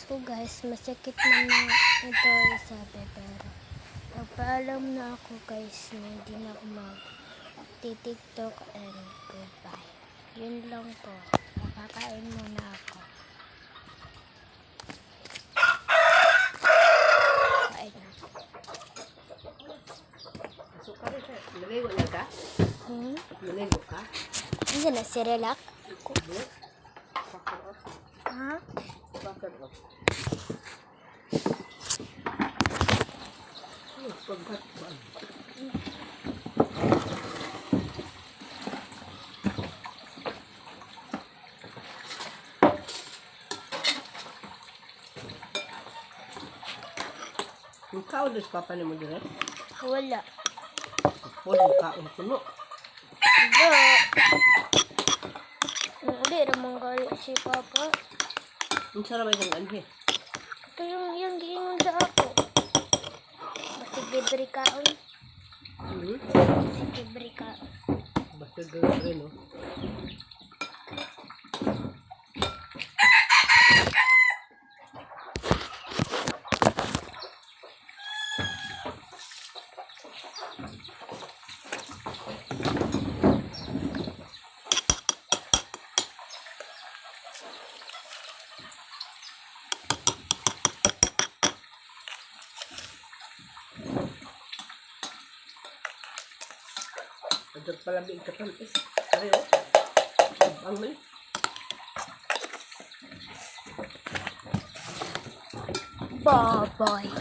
po guys, masakit man na ito isabi, pero nagpaalam na ako guys na hindi na ako mag-tiktok and goodbye. Yun lang po. Makakain muna ako. Kain na. Naligo na ka? Naligo ka? Hindi na si Relax. Ha? Bakit ba? Pagkat ba? Yung kaulis papa ni mo dire? Wala. Wala yung kaon kuno. Hindi naman gali si Papa. Ang sarap ay ng anhe. Ito yung giingon sa ako. Basta libre kaon. Basta libre kaon. Basta gawin rin, no? Agad pala may ikatantis. Ay, oh. Ang mali. Bye-bye.